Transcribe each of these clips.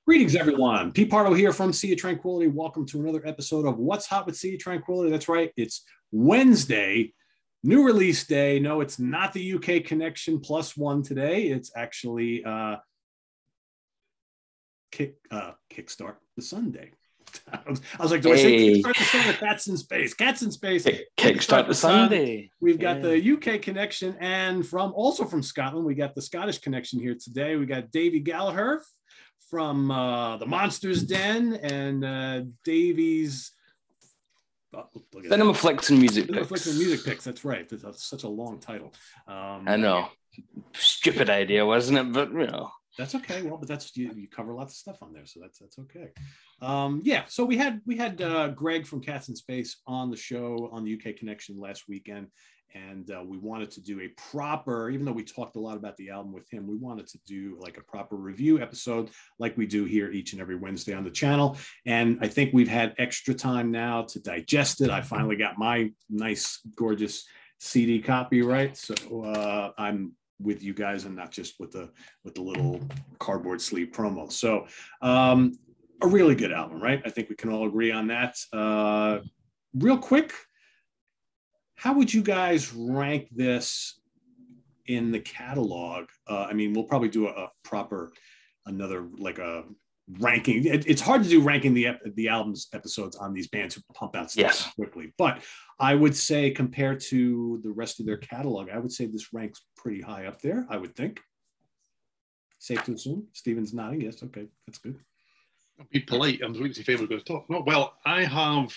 Greetings, everyone. Pete Pardo here from Sea of Tranquility. Welcome to another episode of What's Hot with Sea of Tranquility. That's right. It's Wednesday, new release day. No, it's not the UK Connection +1 today. It's actually Kickstart the Sun day. I was like, do I say Kickstart the Sun or Cats in Space? Cats in Space. Kickstart the Sun day. We've got the UK Connection, and also from Scotland, we got the Scottish Connection here today. We got Davy Gallagher from the Monsters Den and Davy's Cinema Flicks and Music Cinema Picks. Flicks and Music Picks. That's right. That's such a long title. I know. Stupid idea, wasn't it? But you know. That's okay. Well, but that's you cover lots of stuff on there, so that's okay. Yeah. So we had Greg from Cats in Space on the show on the UK Connection last weekend, and we wanted to do a proper, even though we talked a lot about the album with him, we wanted to do like a proper review episode like we do here each and every Wednesday on the channel. And I think we've had extra time now to digest it. I finally got my nice, gorgeous CD copy, right? So I'm with you guys and not just with the little cardboard sleeve promo. So a really good album, right? I think we can all agree on that. Real quick, how would you guys rank this in the catalog? I mean, we'll probably do another like a ranking. It's hard to do ranking the album's episodes on these bands who pump out stuff quickly. But I would say compared to the rest of their catalog, I would say this ranks pretty high up there, I would think. Safe to assume. Steven's nodding. Yes, okay, that's good. I'll be polite. I'm waiting to see if we're going to talk. No, well, I have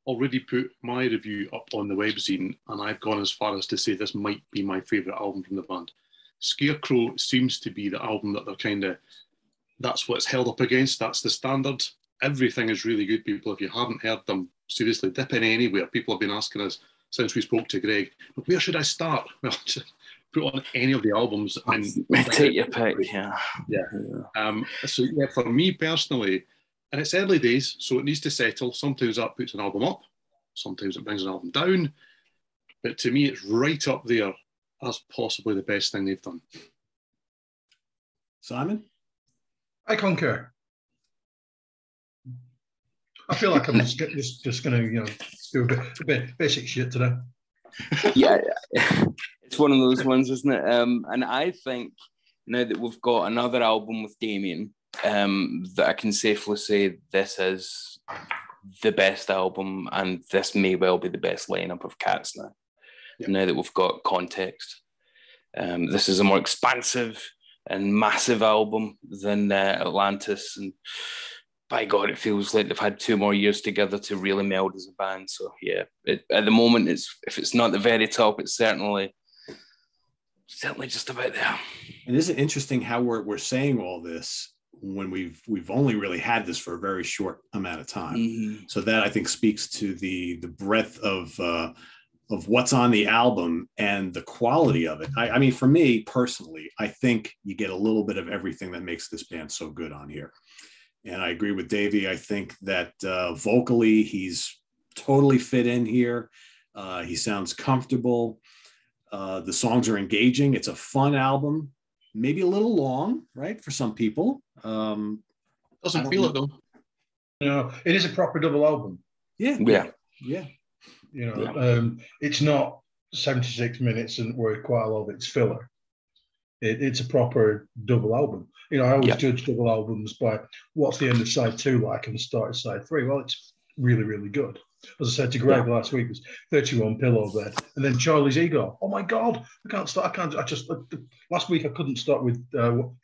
already put my review up on the webzine, and I've gone as far as to say this might be my favourite album from the band. Scarecrow seems to be the album that they're that's what it's held up against. That's the standard. Everything is really good, people. If you haven't heard them, seriously, dip in anywhere. People have been asking us since we spoke to Greg, where should I start? Well, just put on any of the albums and take your pick. Yeah. So yeah, for me personally, and it's early days, so it needs to settle. Sometimes that puts an album up, sometimes it brings an album down. But to me, it's right up there as possibly the best thing they've done. Simon? I concur. I feel like I'm just going to, do a bit basic shit today. Yeah, it's one of those ones, isn't it? And I think now that we've got another album with Damien, that I can safely say this is the best album, and this may well be the best lineup of Cats now. Yeah. Now that we've got context, this is a more expansive and massive album than Atlantis, and by God, it feels like they've had 2 more years together to really meld as a band. So yeah, at the moment, if it's not the very top, it's certainly just about there. And isn't it interesting how we're saying all this when we've only really had this for a very short amount of time? Mm-hmm. So that I think speaks to the breadth of what's on the album and the quality of it. I mean, for me personally, I think you get a little bit of everything that makes this band so good on here. And I agree with Davey. I think that vocally, he's totally fit in here. He sounds comfortable. The songs are engaging. It's a fun album, maybe a little long, right, for some people. Doesn't feel it though. No, it is a proper double album. Yeah. It's not 76 minutes and where quite a lot of it's filler. It's a proper double album. I always judge double albums by what's the end of side 2 like and the start of side 3. Well, it's really, really good. As I said to Greg last week, it was 31 Pillow Bed, and then Charlie's Ego. Oh my God, last week I couldn't start with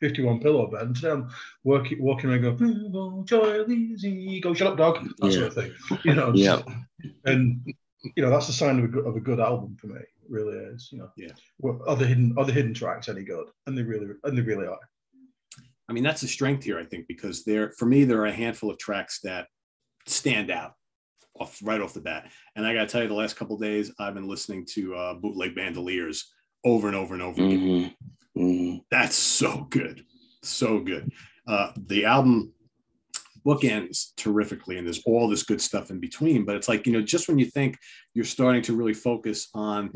51 Pillow Bed, and today I'm walking around going, Charlie's Ego, shut up, dog, that sort of thing. And that's the sign of a good album for me. It really is. Well, are the hidden tracks any good? And they really are. I mean, that's the strength here, I think, because for me there are a handful of tracks that stand out right off the bat. And I got to tell you, the last couple of days I've been listening to Bootleg Bandoliers over and over and over again. Mm-hmm. That's so good, so good. The album bookends terrifically, and there's all this good stuff in between. But it's like, just when you think you're starting to really focus on,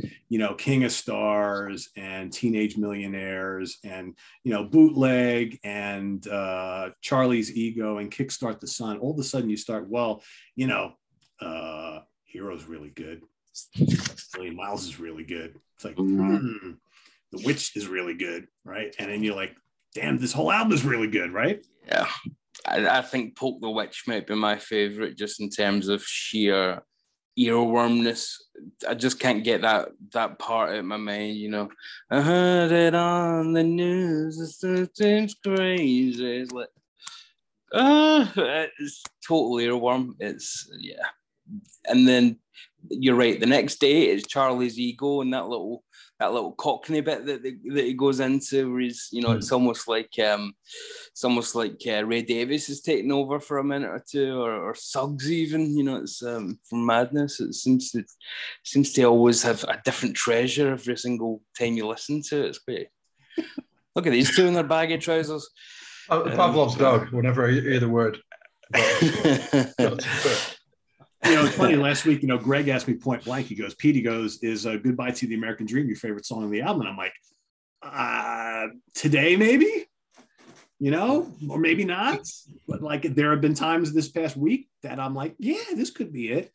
King of Stars and Teenage Millionaires and, Bootleg and Charlie's Ego and Kickstart the Sun, all of a sudden you start, Hero's really good. Million Miles is really good. It's like, The Witch is really good, right? And then you're like, damn, this whole album is really good, right? Yeah. I think Poke the Witch might be my favorite, just in terms of sheer earwormness. I just can't get that part out of my mind, I heard it on the news, it seems crazy. It's like, it's total earworm. It's, yeah. And then you're right, the next day it's Charlie's Ego and that little Cockney bit that he goes into, where he's, it's almost like Ray Davies is taking over for a minute or two, or Suggs even, it's from Madness. It seems to always have a different treasure every single time you listen to it. It's great. Look at these two in their baggy trousers. Pavlov's dog, whenever I hear the word. It's funny, last week, Greg asked me point blank, he goes, Pete, is Goodbye to the American Dream your favorite song on the album? And I'm like, today maybe, or maybe not. But like, there have been times this past week that I'm like, yeah, this could be it.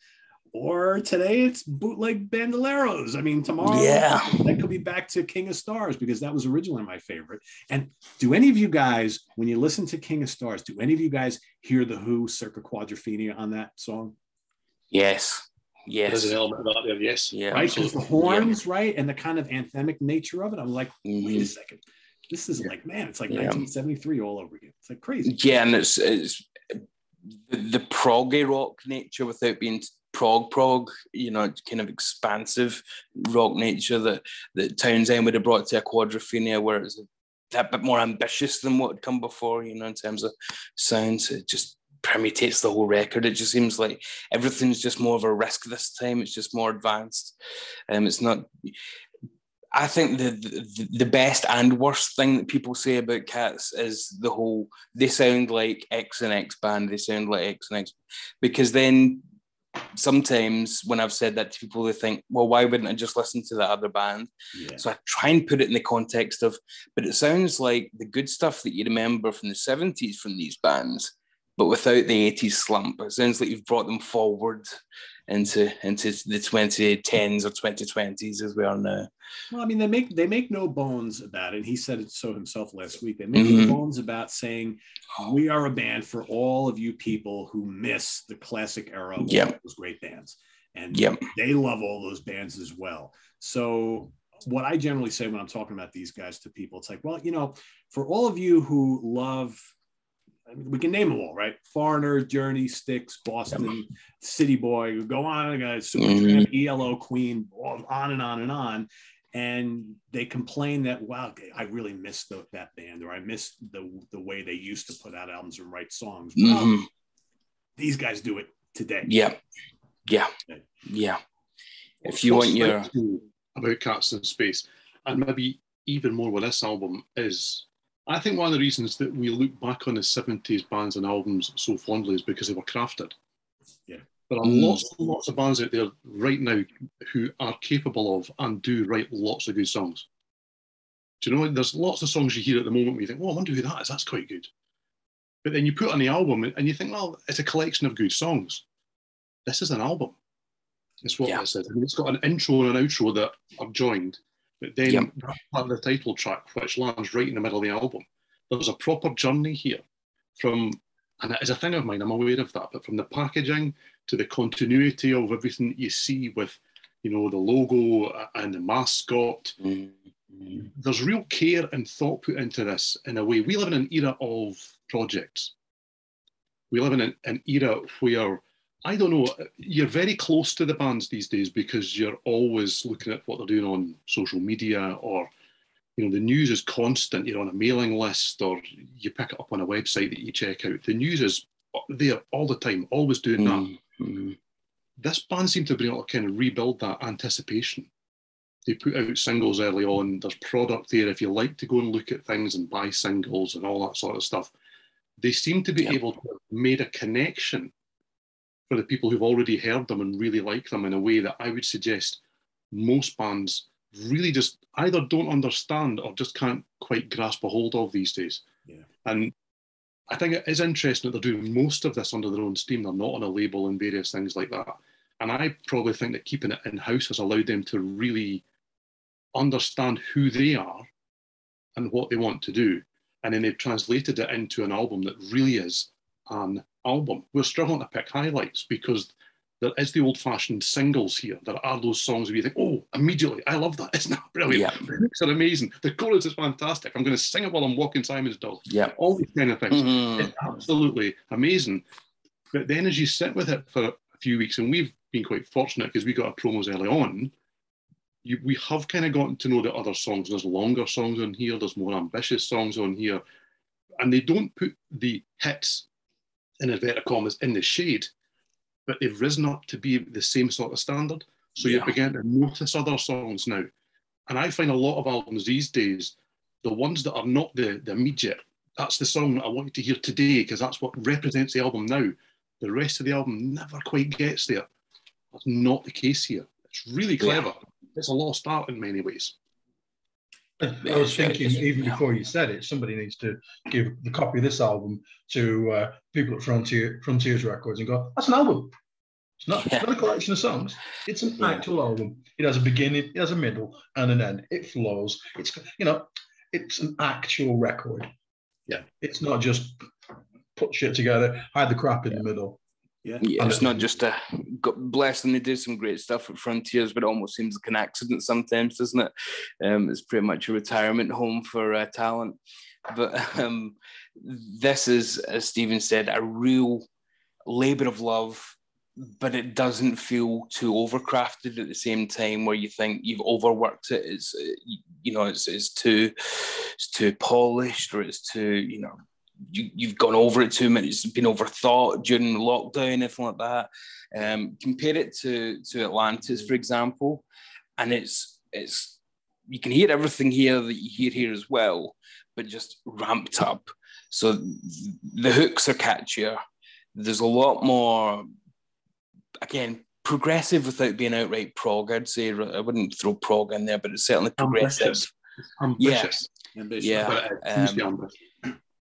Or today it's Bootleg Bandoleros. I mean, tomorrow that could be back to King of Stars, because that was originally my favorite. And do any of you guys, when you listen to King of Stars, do any of you guys hear the Who Circa Quadrophenia on that song? Yes. There's an element of that there, yes. Yeah, right? Because the horns, right? And the kind of anthemic nature of it. I'm like, wait a second. This is like, man, it's like 1973 all over again. It's like crazy. Yeah, and it's the proggy rock nature without being prog, kind of expansive rock nature that Townsend would have brought to a Quadrophenia, where it's that bit more ambitious than what had come before, in terms of sounds. It just permutates the whole record. It just seems like everything's just more of a risk this time. It's just more advanced. It's not. I think the best and worst thing that people say about Cats is the whole, they sound like X and X band. They sound like X and X, because then sometimes when I've said that to people, they think, well, why wouldn't I just listen to that other band? Yeah. So I try and put it in the context of, but it sounds like the good stuff that you remember from the 70s from these bands, but without the 80s slump. It sounds like you've brought them forward into the 2010s or 2020s as we are now. Well, I mean, they make no bones about it. He said it so himself last week. They make no bones about saying, we are a band for all of you people who miss the classic era of those great bands. And they love all those bands as well. So what I generally say when I'm talking about these guys to people, it's like, well, for all of you who love, we can name them all, right? Foreigner, Journey, Styx, Boston, City Boy, go on, guys, Supertramp, ELO, Queen, on and on and on. And they complain that, wow, I really miss that band, or I miss the way they used to put out albums and write songs. Well, these guys do it today. Yeah. If you want your... About Cats in Space, and maybe even more with this album, is I think one of the reasons that we look back on the 70s bands and albums so fondly is because they were crafted. Yeah. There are lots and lots of bands out there right now who are capable of and do write lots of good songs. Do you know, there's lots of songs you hear at the moment where you think, oh, I wonder who that is, that's quite good. But then you put on the album and you think, well, it's a collection of good songs. This is an album. It's what this is. I mean, it's got an intro and an outro that are joined. But then that's part of the title track, which lands right in the middle of the album. There's a proper journey here from, and it is a thing of mine, I'm aware of that, but from the packaging to the continuity of everything that you see with, the logo and the mascot. There's real care and thought put into this in a way. We live in an era of projects. We live in an era where, I don't know, you're very close to the bands these days because you're always looking at what they're doing on social media, or, the news is constant. You're on a mailing list, or you pick it up on a website that you check out. The news is there all the time, always doing that. This band seemed to be able to kind of rebuild that anticipation. They put out singles early on. There's product there if you like to go and look at things and buy singles and all that sort of stuff. they seem to be able to have made a connection for the people who've already heard them and really like them in a way that I would suggest most bands really just either don't understand or just can't quite grasp a hold of these days. Yeah. And I think it is interesting that they're doing most of this under their own steam. They're not on a label and various things like that. And I probably think that keeping it in-house has allowed them to really understand who they are and what they want to do. And then they've translated it into an album that really is an album. We're struggling to pick highlights because there is the old-fashioned singles here. There are those songs where you think, oh, immediately, I love that. Isn't that brilliant? Yeah. The lyrics are amazing. The chorus is fantastic. I'm going to sing it while I'm walking Simon's dog. Yeah. All these kind of things. Mm-hmm. It's absolutely amazing. But then as you sit with it for a few weeks, and we've been quite fortunate because we got our promos early on, we have kind of gotten to know the other songs. There's longer songs on here. There's more ambitious songs on here. And they don't put the hits, in inverted commas, in the shade, but they've risen up to be the same sort of standard. So you begin to notice other songs now. And I find a lot of albums these days, the ones that are not the immediate, that's the song that I want you to hear today because that's what represents the album now. The rest of the album never quite gets there. That's not the case here. It's really clever. Yeah. It's a lost art in many ways. I was thinking, even before you said it, somebody needs to give the copy of this album to people at Frontiers Records and go, that's an album. It's not a collection of songs. It's an actual album. It has a beginning, it has a middle, and an end. It flows. It's an actual record. Yeah. It's not just put shit together, hide the crap in the middle. Yeah, it's not just bless them. They do some great stuff at Frontiers, but it almost seems like an accident sometimes, doesn't it? It's pretty much a retirement home for talent. But this is, as Stephen said, a real labour of love, but it doesn't feel too overcrafted at the same time where you think you've overworked it. It's too polished, or it's too, you've gone over it too much. It's been overthought during the lockdown, anything like that. Compare it to Atlantis, for example, and it's you can hear everything here that you hear here as well, but just ramped up. So the hooks are catchier. There's a lot more, again, progressive without being outright prog. I'd say I wouldn't throw prog in there, but it's certainly progressive. Ambitious. Yeah.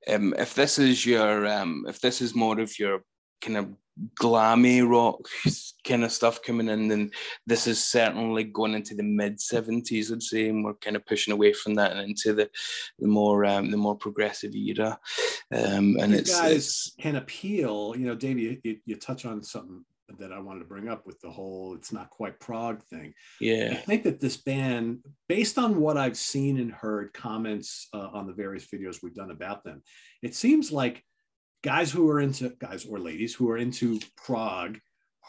If this is more of your kind of glammy rock kind of stuff coming in, then this is certainly going into the mid-70s, I'd say, and we're kind of pushing away from that and into the more progressive era. And these guys can appeal. Davey, you touch on something that I wanted to bring up with the whole it's not quite prog thing. Yeah. I think that this band, based on what I've seen and heard comments on the various videos we've done about them, it seems like guys or ladies who are into prog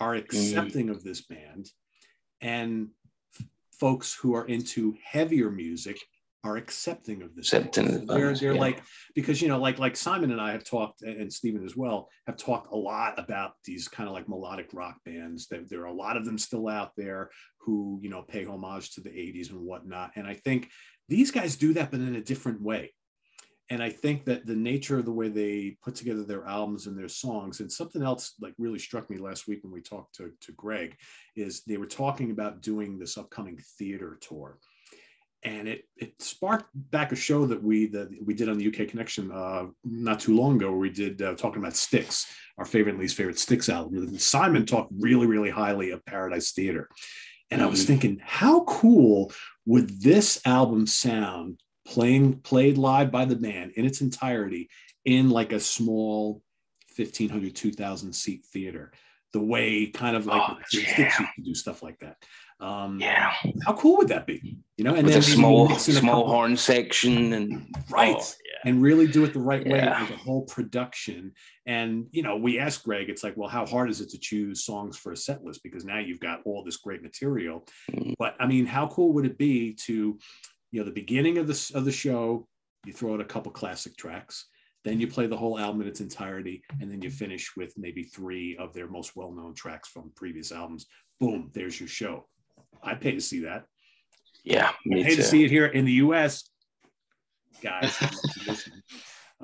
are accepting of this band, and folks who are into heavier music are accepting of this. They're like, because like Simon and I have talked, and Stephen as well, have talked a lot about these kind of like melodic rock bands. That there are a lot of them still out there who pay homage to the 80s and whatnot. And I think these guys do that, but in a different way. And I think that the nature of the way they put together their albums and their songs, and something else like really struck me last week when we talked to Greg, is they were talking about doing this upcoming theater tour. And it sparked back a show that we did on the UK Connection not too long ago, where we did talking about Styx, our favorite and least favorite Styx album. And Simon talked really, really highly of Paradise Theater. And I was thinking, how cool would this album sound played live by the band in its entirety in like a small 1,500, 2,000 seat theater? The way kind of like Styx used to do stuff like that. How cool would that be? And with then a small horn section and and really do it the right way with the whole production. And we asked Greg, it's like, well, how hard is it to choose songs for a set list, because now you've got all this great material. But I mean, how cool would it be to the beginning of the show, you throw out a couple classic tracks, then you play the whole album in its entirety, and then you finish with maybe 3 of their most well-known tracks from previous albums. Boom, there's your show. I'd pay to see that. Yeah, I'd pay to see it here in the US. Guys,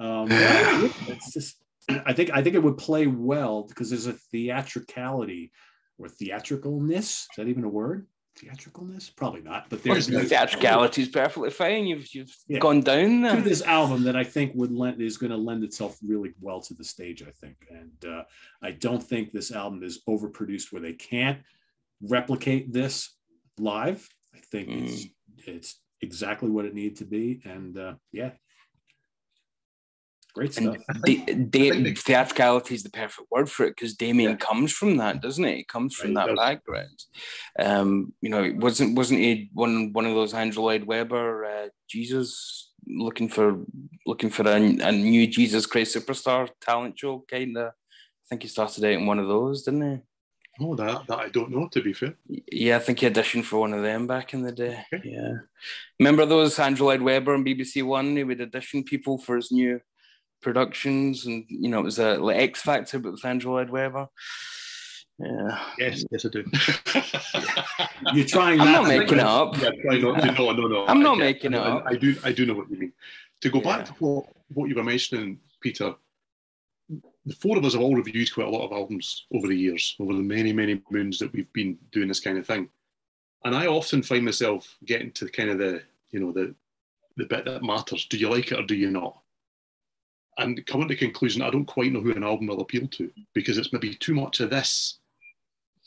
It's just, I think it would play well because there's a theatricality or theatricalness. Is that even a word? Theatricalness? Probably not. But there's theatricality is perfectly fine. You've gone down there to this album that I think is going to lend itself really well to the stage. I think, and I don't think this album is overproduced where they can't replicate this live. I think it's exactly what it needed to be, and great stuff. Theatricality is the perfect word for it because Damien comes from that, doesn't it? He comes from that background. It wasn't he one of those Andrew Lloyd Webber Jesus looking for a new Jesus Christ Superstar talent show kind of? I think he started out in one of those, didn't he? Oh, that I don't know, to be fair. Yeah, I think he auditioned for one of them back in the day. Okay. Yeah, remember those Andrew Lloyd Webber on BBC One? He would audition people for his new productions, and it was a like X Factor, but with Andrew Lloyd Webber. Yeah. Yes, I do. You're trying. I'm not making it up. Yeah, try not to. No. I'm not making it up. I do know what you mean. To go back to what you were mentioning, Peter. The four of us have all reviewed quite a lot of albums over the years, over the many, many moons that we've been doing this kind of thing. And I often find myself getting to kind of the bit that matters. Do you like it or do you not? And coming to the conclusion, I don't quite know who an album will appeal to because it's maybe too much of this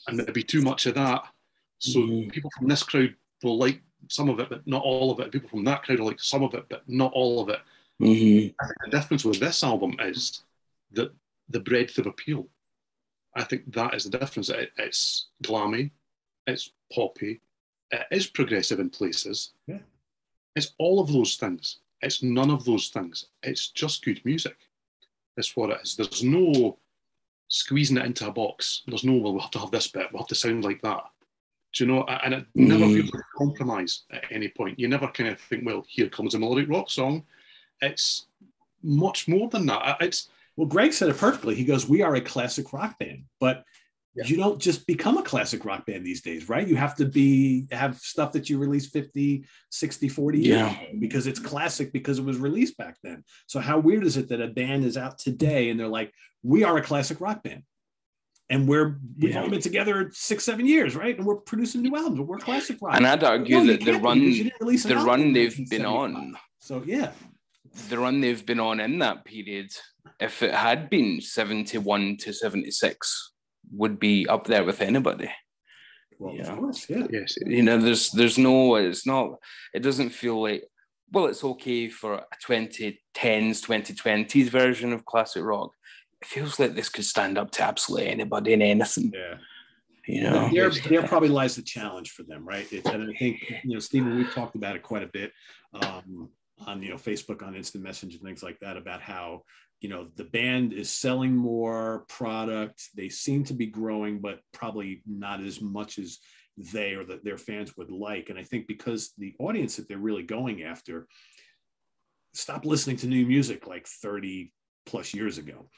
and maybe too much of that. So people from this crowd will like some of it, but not all of it. People from that crowd will like some of it, but not all of it. I think the difference with this album is that the breadth of appeal. I think that is the difference. It's glammy, it's poppy, it is progressive in places. Yeah. It's all of those things. It's none of those things. It's just good music. That's what it is. There's no squeezing it into a box. There's no, well, we'll have to have this bit. We'll have to sound like that. Do you know? And it never feels like a compromise at any point. You never kind of think, well, here comes a melodic rock song. It's much more than that. Well, Greg said it perfectly. He goes, we are a classic rock band, but you don't just become a classic rock band these days, right? You have to have stuff that you release 50, 60, 40 years ago because it's classic because it was released back then. So how weird is it that a band is out today and they're like, we are a classic rock band. And we've only been together 6-7 years, right? And we're producing new albums, but we're classic rock. And I'd argue that the run they've been on. So yeah. The run they've been on in that period, if it had been 71 to 76, would be up there with anybody. Well, of course, yeah. Yes. There's no, it's not, it doesn't feel like, well, it's okay for a 2010s, 2020s version of classic rock. It feels like this could stand up to absolutely anybody and anything. Yeah. There probably lies the challenge for them, right? And I think, Stephen, we've talked about it quite a bit on, Facebook, on instant message and things like that about how, the band is selling more product. They seem to be growing, but probably not as much as they or their fans would like. And I think because the audience that they're really going after stopped listening to new music like 30 plus years ago.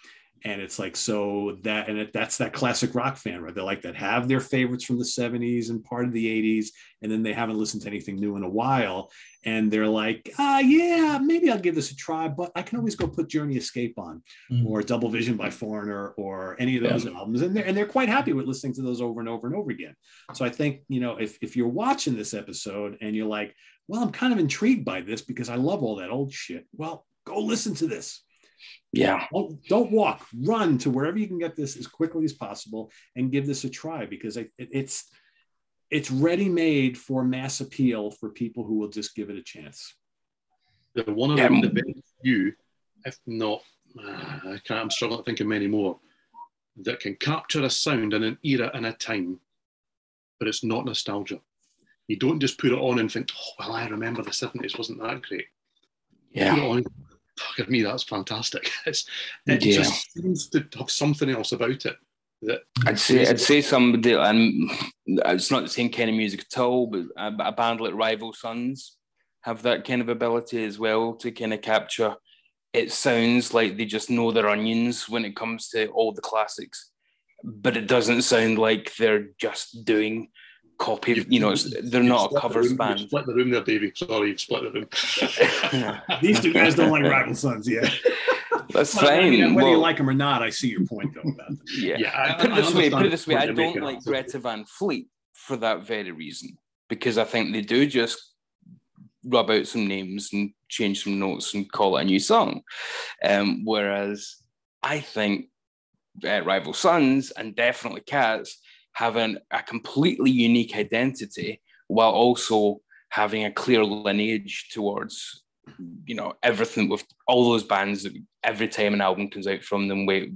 And it's like, that's that classic rock fan, right? They're like that have their favorites from the 70s and part of the 80s. And then they haven't listened to anything new in a while. And they're like, maybe I'll give this a try, but I can always go put Journey Escape on or Double Vision by Foreigner or any of those albums. And they're quite happy with listening to those over and over and over again. So I think, if you're watching this episode and you're like, well, I'm kind of intrigued by this because I love all that old shit. Well, go listen to this. Yeah. Don't walk, run to wherever you can get this as quickly as possible and give this a try because it's ready-made for mass appeal for people who will just give it a chance. They're one of the very few, if not, I'm struggling to think of many more, that can capture a sound in an era and a time, but it's not nostalgia. You don't just put it on and think, oh, well, I remember the 70s, wasn't that great? Yeah. Put it on, fuck me, that's fantastic. It just seems to have something else about it. I'd say somebody, and it's not the same kind of music at all, but a band like Rival Sons have that kind of ability as well to kind of capture. It sounds like they just know their onions when it comes to all the classics, but it doesn't sound like they're just doing copy. They're not a covers band. You've split the room there, Davy. Sorry, you've split the room. These two guys don't like Rival Sons, yeah. That's Well, fine. I mean, whether you Well, like them or not, I see your point though about them. yeah. Put Put it this way. I they're don't making like up. Greta Van Fleet for that very reason, because I think they do just rub out some names and change some notes and call it a new song. Whereas I think Rival Sons and definitely Cats have a completely unique identity while also having a clear lineage towards, everything with all those bands that every time an album comes out from them, we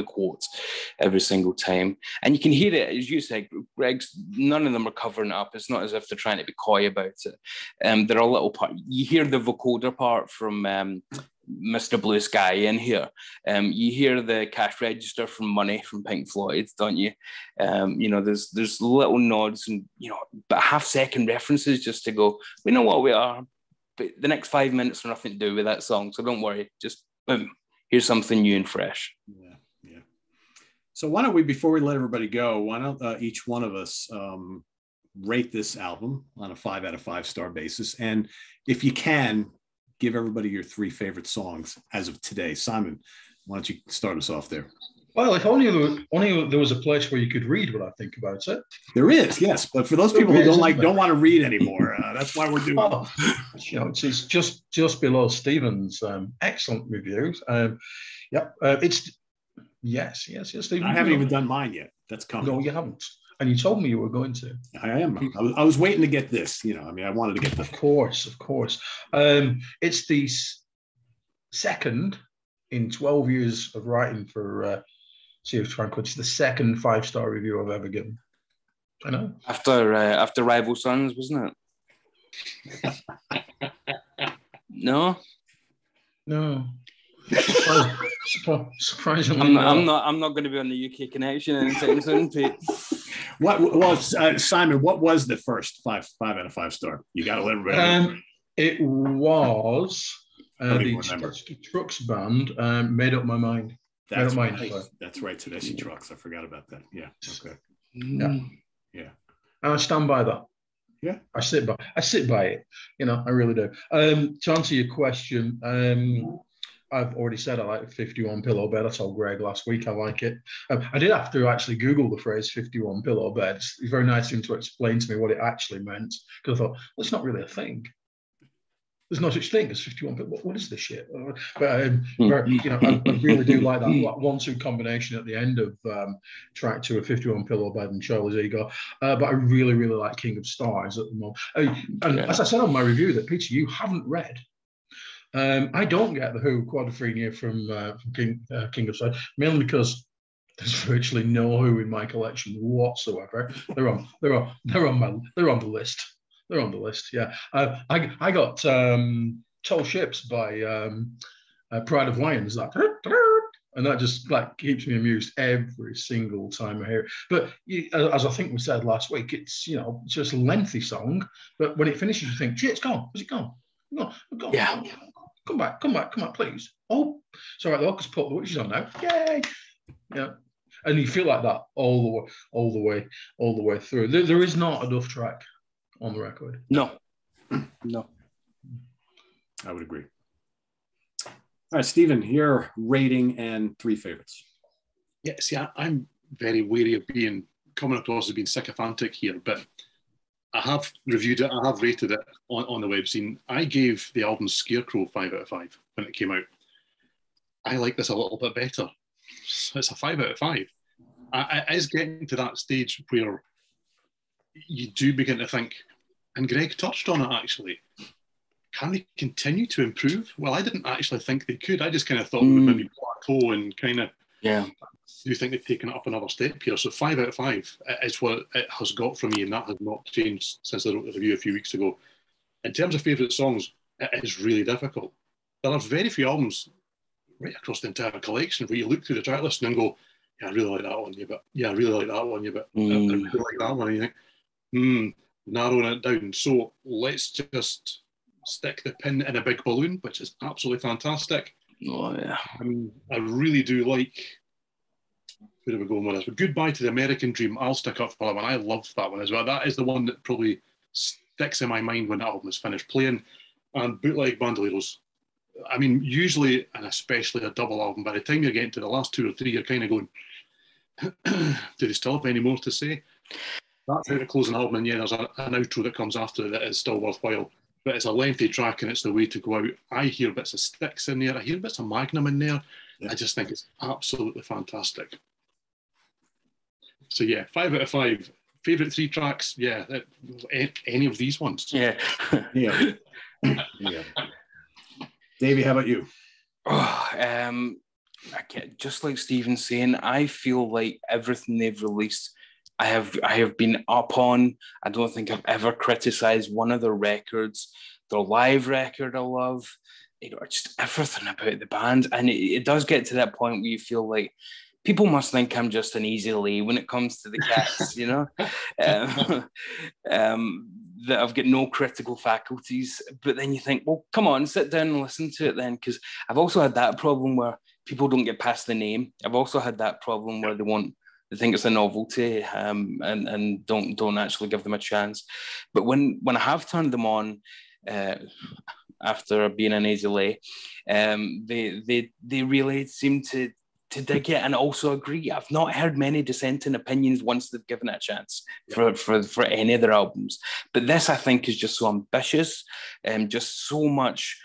quote every single time. And you can hear it, as you said, Greg's, none of them are covering it up. It's not as if they're trying to be coy about it. There are little part. You hear the vocoder part from Mr. Blue Sky in here. You hear the cash register from Money from Pink Floyd, don't you? There's little nods and, but half-second references just to go, we know what we are, but the next 5 minutes are nothing to do with that song, so don't worry. Just boom, here's something new and fresh. Yeah. So why don't we, before we let everybody go, why don't each one of us rate this album on a 5 out of 5 star basis, and if you can, give everybody your 3 favorite songs as of today. Simon, why don't you start us off there? Well, if only there was a place where you could read what I think about it. There is, yes, but for those people who don't want to read anymore, that's why we're doing. It's just below Stephen's excellent reviews. It's yes, Stephen. I haven't even done mine yet. That's coming. No, you haven't, and you told me you were going to. I am. I was waiting to get this. I wanted to get this. Of course. It's the second in 12 years of writing for. Sea of Tranquility. It's the second 5-star review I've ever given. I know. After Rival Sons, wasn't it? No. Surprisingly, I'm not going to be on the UK connection anytime soon, Pete. Simon, what was the first 5 out of 5 star? You got to let everybody know. It was the Tedeschi Trucks band. Made Up My Mind. That's right. Tedeschi Trucks. I forgot about that. Yeah. Okay. Yeah. And I stand by that. Yeah. I sit by it. I really do. To answer your question, I've already said I like 51 pillow bed. I told Greg last week I like it. I did have to actually Google the phrase 51 pillow bed. It's very nice of him to explain to me what it actually meant, because I thought, well, it's not really a thing. There's no such thing as 51 pillow. What is this shit? But I really do like that 1-2 combination at the end of track 2 of 51 pillow bed and Charlie's Ego. But I really, really like King of Stars at the moment. As I said on my review that, Peter, you haven't read, I don't get the Who Quadrophenia from King of Stars, mainly because there's virtually no Who in my collection whatsoever. They're on the list. They're on the list, yeah. I got Tall Ships by Pride of Lions, and that just keeps me amused every single time I hear it. But as I think we said last week, it's just a lengthy song, but when it finishes, you think, gee, it's gone. Is it gone? No, gone. Yeah. Come back, please. Oh, it's all right, the Hocus Put the Witches on now. Yay! Yeah. And you feel like that all the way through. There is not a duff track on the record. No. I would agree. All right, Stephen, your rating and 3 favorites. Yeah, see, I'm very wary of coming across as being sycophantic here, but I have reviewed it, I have rated it on the web scene. I gave the album Scarecrow 5 out of 5 when it came out. I like this a little bit better. So it's a 5 out of 5. It is getting to that stage where you do begin to think, and Greg touched on it actually, can they continue to improve? Well, I didn't actually think they could. I just kind of thought we would maybe plateau and kind of do you think they've taken it up another step here. So 5 out of 5 is what it has got from me, and that has not changed since I wrote the review a few weeks ago. In terms of favourite songs, it is really difficult. There are very few albums right across the entire collection where you look through the track list and go, yeah, I really like that one, but yeah, I really like that one, but I really like that one, and you think, narrowing it down. So let's just stick the pin in a big balloon, which is absolutely fantastic. Oh, yeah. I mean, I really do like, where are we going with this? But Goodbye to the American Dream, I'll stick up for that one. I love that one as well. That is the one that probably sticks in my mind when the album is finished playing. And Bootleg Bandoleros, I mean, usually, and especially a double album, by the time you're getting to the last 2 or 3, you're kind of going, do they still have any more to say? That's how to close an album, and yeah, there's an outro that comes after that is still worthwhile. But it's a lengthy track, and it's the way to go out. I hear bits of Styx in there. I hear bits of Magnum in there. Yeah. I just think it's absolutely fantastic. So yeah, 5 out of 5. Favorite 3 tracks? Yeah, any of these ones? Yeah, yeah. Davey, how about you? Just like Stephen's saying, I feel like everything they've released, I have been up on. I don't think I've ever criticized one of their records. Their live record I love. Just everything about the band. And it does get to that point where you feel like people must think I'm just an easy lay when it comes to the Cats, you know? That I've got no critical faculties. But then you think, well, come on, sit down and listen to it then. Because I've also had that problem where people don't get past the name. I've also had that problem where they think it's a novelty and don't actually give them a chance. But when I have turned them on, after being an easy lay, they really seem to dig it and also agree. I've not heard many dissenting opinions once they've given it a chance for any of their albums. But this, I think, is just so ambitious, just so much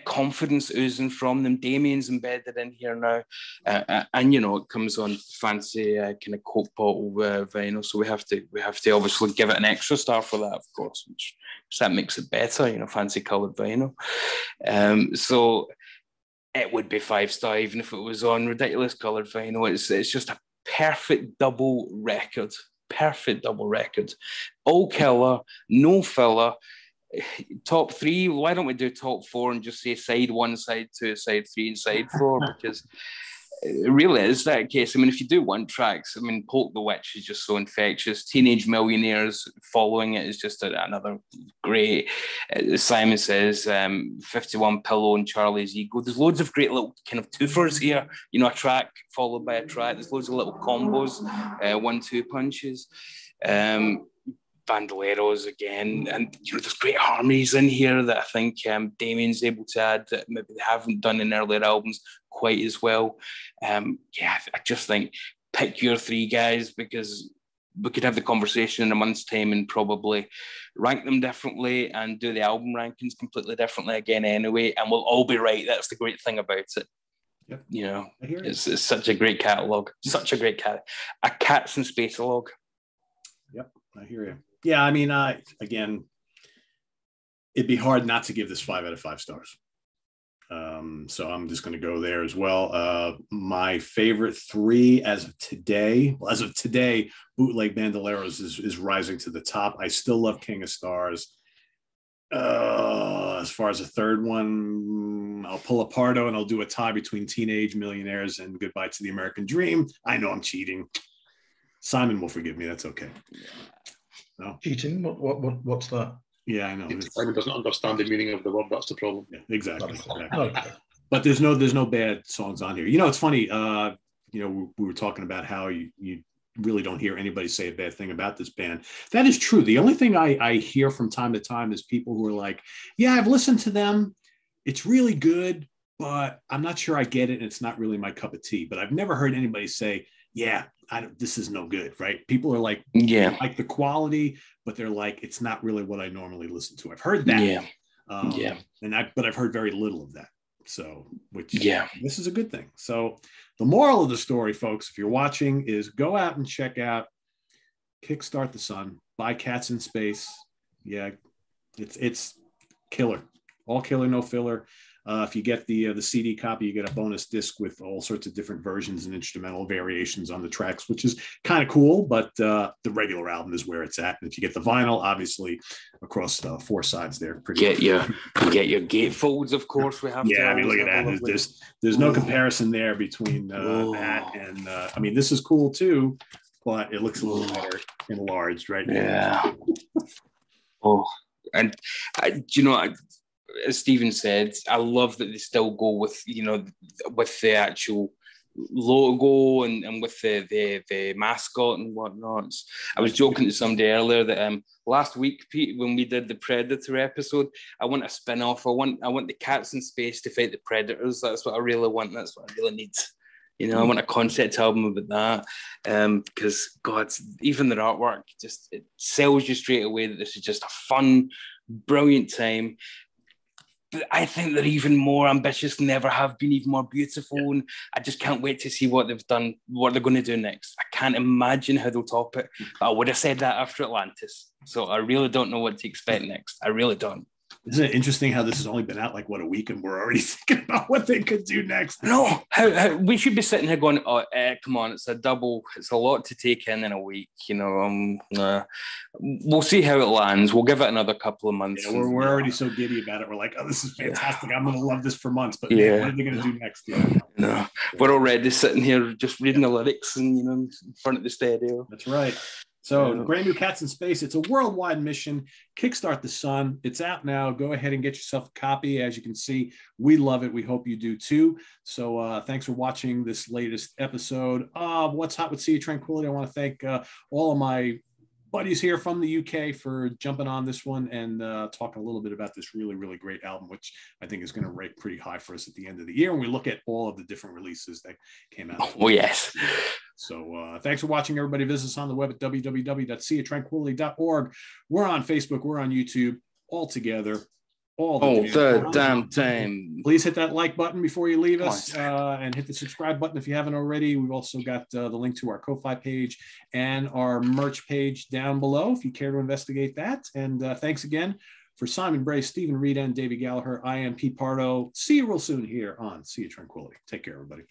confidence oozing from them. Damien's embedded in here now, and you know it comes on fancy kind of Coke bottle vinyl, so we have to obviously give it an extra star for that, of course, which that makes it better, you know, fancy coloured vinyl. So it would be 5-star even if it was on ridiculous coloured vinyl. It's just a perfect double record, all killer, no filler. Top 3, why don't we do top 4 and just say side 1, side 2, side 3 and side 4, because it really is that case. I mean, if you do one tracks, I mean, Poke the Witch is just so infectious. Teenage Millionaires following it is just another great. Simon Says, 51 Pillow and Charlie's Ego. There's loads of great little kind of twofers here, you know, a track followed by a track. There's loads of little combos, 1-2 punches. Bandoleros again, and you know there's great harmonies in here that I think Damien's able to add that maybe they haven't done in earlier albums quite as well. I just think pick your 3 guys, because we could have the conversation in a month's time and probably rank them differently and do the album rankings completely differently again anyway, and we'll all be right. That's the great thing about it. Yep. You know, it's such a great catalogue, a Cats in Space log. Yep, I hear you. Yeah, I mean, again, it'd be hard not to give this 5 out of 5 stars. So I'm just going to go there as well. My favorite 3 as of today, Bootleg Bandoleros is rising to the top. I still love King of Stars. As far as a third one, I'll pull a Pardo and I'll do a tie between Teenage Millionaires and Goodbye to the American Dream. I know I'm cheating. Simon will forgive me. That's okay. No. Cheating? What's that? Yeah, I know. Simon doesn't understand the meaning of the word. That's the problem. Yeah, exactly. But there's no bad songs on here. You know, it's funny. You know, we were talking about how you really don't hear anybody say a bad thing about this band. That is true. The only thing I hear from time to time is people who are like, "Yeah, I've listened to them. It's really good, but I'm not sure I get it. And it's not really my cup of tea." But I've never heard anybody say, "Yeah, this is no good," right? People are like, "Yeah, like the quality," but they're like, "It's not really what I normally listen to." I've heard that, but I've heard very little of that. So, this is a good thing. So, the moral of the story, folks, if you're watching, is go out and check out Kickstart the Sun by Cats in Space. Yeah, it's killer, all killer, no filler. If you get the CD copy, you get a bonus disc with all sorts of different versions and instrumental variations on the tracks, which is kind of cool. But the regular album is where it's at. And if you get the vinyl, obviously across 4 sides there, get your gatefolds, of course. We have. Yeah, I mean, look at that. There's no comparison there between that and I mean, this is cool too, but it looks a little better enlarged, right? Yeah. And as Stephen said, I love that they still go with, you know, with the actual logo and with the mascot and whatnot. I was joking to somebody earlier that last week, Pete, when we did the Predator episode, I want a spin-off. I want the cats in space to fight the predators. That's what I really want. That's what I really need. You know, I want a concept album about that, because God, even their artwork just, it sells you straight away that this is just a fun, brilliant time. But I think they're even more ambitious than they ever have been, even more beautiful. And I just can't wait to see what they've done, what they're going to do next. I can't imagine how they'll top it. But I would have said that after Atlantis. So I really don't know what to expect next. I really don't. Isn't it interesting how this has only been out like a week and we're already thinking about what they could do next? No, how we should be sitting here going, oh, come on, it's a lot to take in a week, you know. We'll see how it lands. We'll give it another couple of months. Yeah, we're already so giddy about it. We're like, oh, this is fantastic. I'm going to love this for months. But man, what are they going to do next? Yeah. No, we're already sitting here just reading the lyrics and, in front of the stereo. That's right. So, brand new Cats in Space. It's a worldwide mission. Kickstart the Sun. It's out now. Go ahead and get yourself a copy. As you can see, we love it. We hope you do too. So, thanks for watching this latest episode of What's Hot with Sea of Tranquility. I want to thank all of my buddies here from the UK for jumping on this one and talking a little bit about this really, really great album, which I think is going to rate pretty high for us at the end of the year when we look at all of the different releases that came out. Oh, yes. So thanks for watching, everybody. Visit us on the web at www.seaoftranquility.org. We're on Facebook. We're on YouTube all together. All the damn time. Please hit that like button before you leave us and hit the subscribe button if you haven't already. We've also got the link to our Ko-Fi page and our merch page down below if you care to investigate that. And thanks again for Simon, Bray, Stephen, Reid, and Davy Gallagher. I am Pete Pardo. See you real soon here on Sea of Tranquility. Take care, everybody.